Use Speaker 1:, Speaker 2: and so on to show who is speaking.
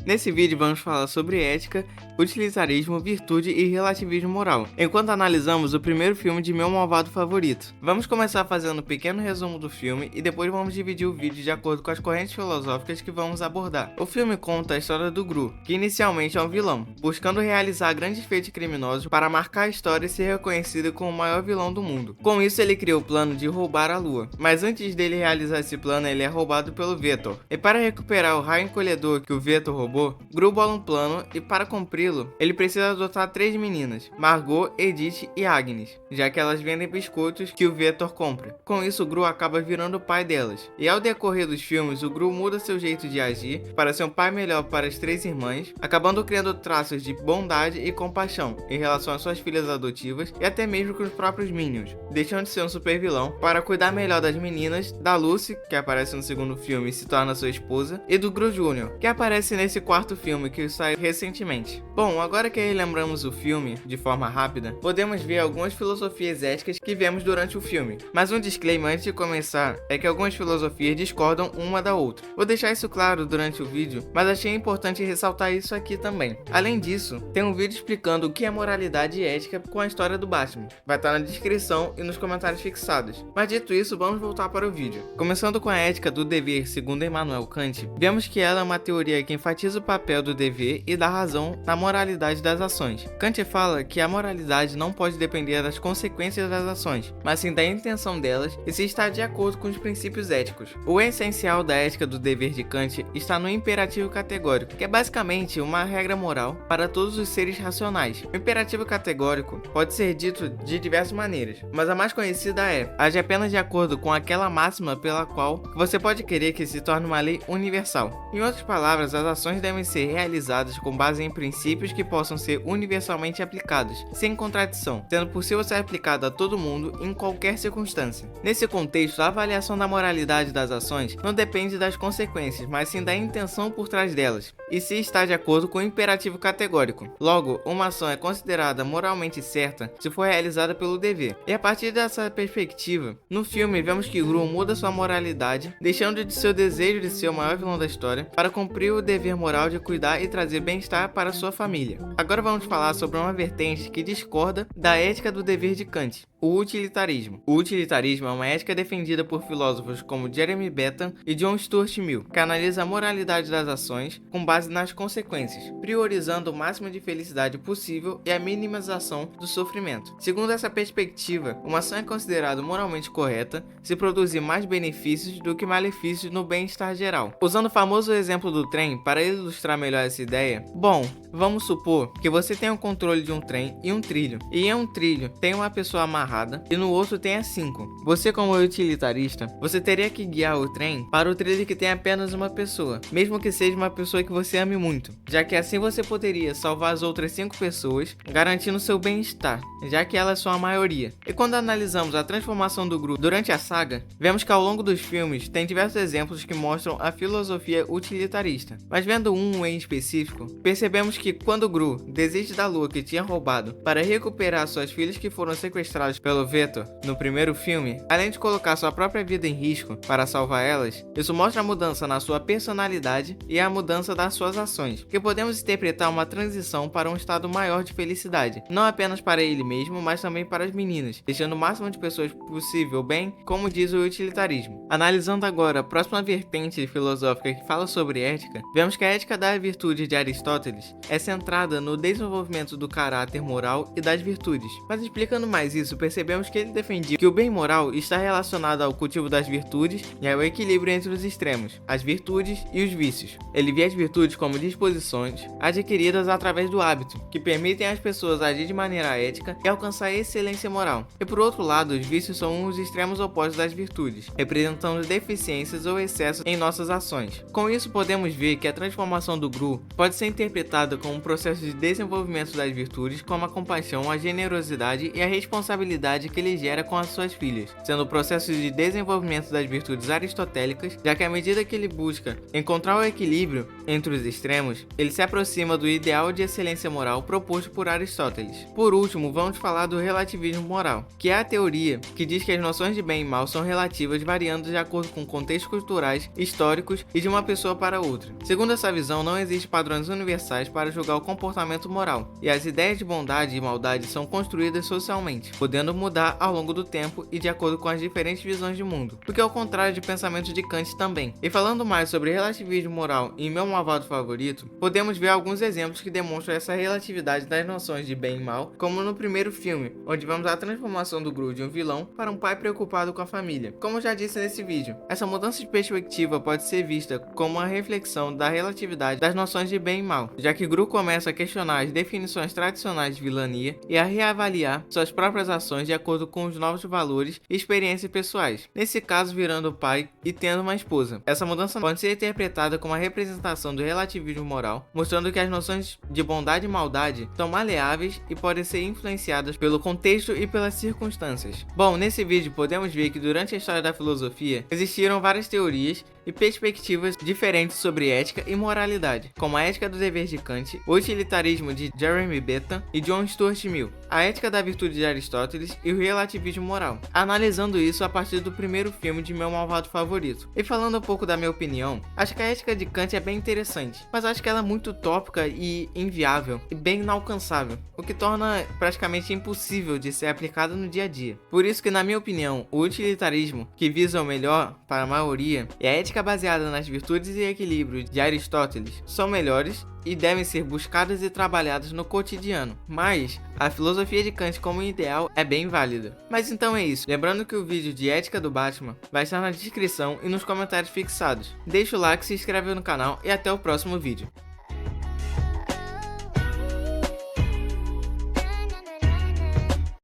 Speaker 1: Nesse vídeo vamos falar sobre ética, utilitarismo, virtude e relativismo moral, enquanto analisamos o primeiro filme de meu malvado favorito. Vamos começar fazendo um pequeno resumo do filme e depois vamos dividir o vídeo de acordo com as correntes filosóficas que vamos abordar. O filme conta a história do Gru, que inicialmente é um vilão, buscando realizar grandes feitos criminosos para marcar a história e ser reconhecido como o maior vilão do mundo. Com isso ele cria o plano de roubar a Lua, mas antes dele realizar esse plano ele é roubado pelo Vetor. E para recuperar o raio encolhedor que o Vetor roubou, Gru bola um plano e para cumpri-lo, ele precisa adotar 3 meninas, Margot, Edith e Agnes, já que elas vendem biscoitos que o Vetor compra. Com isso, Gru acaba virando o pai delas. E ao decorrer dos filmes, o Gru muda seu jeito de agir para ser um pai melhor para as 3 irmãs, acabando criando traços de bondade e compaixão em relação às suas filhas adotivas e até mesmo com os próprios Minions, deixando de ser um super vilão para cuidar melhor das meninas, da Lucy, que aparece no segundo filme e se torna sua esposa, e do Gru Jr., que aparece nesse quarto filme que saiu recentemente. Bom, agora que relembramos o filme de forma rápida, podemos ver algumas filosofias éticas que vemos durante o filme. Mas um disclaimer antes de começar é que algumas filosofias discordam uma da outra. Vou deixar isso claro durante o vídeo, mas achei importante ressaltar isso aqui também. Além disso, tem um vídeo explicando o que é moralidade e ética com a história do Batman. Vai estar na descrição e nos comentários fixados. Mas dito isso, vamos voltar para o vídeo. Começando com a ética do dever segundo Immanuel Kant, vemos que ela é uma teoria que enfatiza o papel do dever e da razão na moralidade das ações. Kant fala que a moralidade não pode depender das consequências das ações, mas sim da intenção delas e se está de acordo com os princípios éticos. O essencial da ética do dever de Kant está no imperativo categórico, que é basicamente uma regra moral para todos os seres racionais. O imperativo categórico pode ser dito de diversas maneiras, mas a mais conhecida é: age apenas de acordo com aquela máxima pela qual você pode querer que se torne uma lei universal. Em outras palavras, as ações devem ser realizadas com base em princípios que possam ser universalmente aplicados, sem contradição, sendo possível ser aplicado a todo mundo em qualquer circunstância. Nesse contexto, a avaliação da moralidade das ações não depende das consequências, mas sim da intenção por trás delas, e se está de acordo com o imperativo categórico. Logo, uma ação é considerada moralmente certa se for realizada pelo dever. E a partir dessa perspectiva, no filme vemos que Gru muda sua moralidade, deixando de seu desejo de ser o maior vilão da história, para cumprir o dever moral de cuidar e trazer bem-estar para sua família. Agora vamos falar sobre uma vertente que discorda da ética do dever de Kant: o utilitarismo. O utilitarismo é uma ética defendida por filósofos como Jeremy Bentham e John Stuart Mill, que analisa a moralidade das ações com base nas consequências, priorizando o máximo de felicidade possível e a minimização do sofrimento. Segundo essa perspectiva, uma ação é considerada moralmente correta se produzir mais benefícios do que malefícios no bem-estar geral. Usando o famoso exemplo do trem para ilustrar melhor essa ideia, bom, vamos supor que você tem o controle de um trem e um trilho, e em um trilho tem uma pessoa amarrada e no outro tem 5. Você, como utilitarista, você teria que guiar o trem para o trilho que tem apenas uma pessoa, mesmo que seja uma pessoa que você ame muito, já que assim você poderia salvar as outras 5 pessoas, garantindo seu bem-estar, já que elas são a maioria. E quando analisamos a transformação do Gru durante a saga, vemos que ao longo dos filmes tem diversos exemplos que mostram a filosofia utilitarista, mas vendo um em específico, percebemos que quando Gru desiste da Lua que tinha roubado para recuperar suas filhas que foram sequestradas pelo Vetor no primeiro filme, além de colocar sua própria vida em risco para salvar elas, isso mostra a mudança na sua personalidade e a mudança das suas ações, que podemos interpretar uma transição para um estado maior de felicidade, não apenas para ele mesmo, mas também para as meninas, deixando o máximo de pessoas possível bem, como diz o utilitarismo. Analisando agora a próxima vertente filosófica que fala sobre ética, vemos que a ética da virtude de Aristóteles é centrada no desenvolvimento do caráter moral e das virtudes. Mas explicando mais isso, percebemos que ele defendia que o bem moral está relacionado ao cultivo das virtudes e ao equilíbrio entre os extremos, as virtudes e os vícios. Ele via as virtudes como disposições adquiridas através do hábito, que permitem às pessoas agir de maneira ética e alcançar a excelência moral. E por outro lado, os vícios são os extremos opostos das virtudes, representando deficiências ou excessos em nossas ações. Com isso, podemos ver que a transformação do Gru pode ser interpretada como um processo de desenvolvimento das virtudes, como a compaixão, a generosidade e a responsabilidade rivalidade que ele gera com as suas filhas, sendo o processo de desenvolvimento das virtudes aristotélicas, já que à medida que ele busca encontrar o equilíbrio entre os extremos, ele se aproxima do ideal de excelência moral proposto por Aristóteles. Por último, vamos falar do relativismo moral, que é a teoria que diz que as noções de bem e mal são relativas, variando de acordo com contextos culturais, históricos e de uma pessoa para outra. Segundo essa visão, não existem padrões universais para julgar o comportamento moral, e as ideias de bondade e maldade são construídas socialmente, podendo mudar ao longo do tempo e de acordo com as diferentes visões de mundo, o que é o contrário de pensamento de Kant também. E falando mais sobre relativismo moral em Meu Malvado Favorito, podemos ver alguns exemplos que demonstram essa relatividade das noções de bem e mal, como no primeiro filme, onde vemos a transformação do Gru de um vilão para um pai preocupado com a família. Como já disse nesse vídeo, essa mudança de perspectiva pode ser vista como uma reflexão da relatividade das noções de bem e mal, já que Gru começa a questionar as definições tradicionais de vilania e a reavaliar suas próprias ações de acordo com os novos valores e experiências pessoais, nesse caso virando pai e tendo uma esposa. Essa mudança pode ser interpretada como uma representação do relativismo moral, mostrando que as noções de bondade e maldade são maleáveis e podem ser influenciadas pelo contexto e pelas circunstâncias. Bom, nesse vídeo podemos ver que durante a história da filosofia existiram várias teorias e perspectivas diferentes sobre ética e moralidade, como a ética do dever de Kant, o utilitarismo de Jeremy Bentham e John Stuart Mill, a ética da virtude de Aristóteles e o relativismo moral, analisando isso a partir do primeiro filme de Meu Malvado Favorito. E falando um pouco da minha opinião, acho que a ética de Kant é bem interessante, mas acho que ela é muito utópica e inviável e bem inalcançável, o que torna praticamente impossível de ser aplicada no dia a dia. Por isso que, na minha opinião, o utilitarismo, que visa o melhor para a maioria, e a ética baseada nas virtudes e equilíbrio de Aristóteles são melhores e devem ser buscadas e trabalhadas no cotidiano, mas a filosofia de Kant como ideal é bem válida. Mas então é isso, lembrando que o vídeo de ética do Batman vai estar na descrição e nos comentários fixados. Deixa o like, se inscreve no canal e até o próximo vídeo.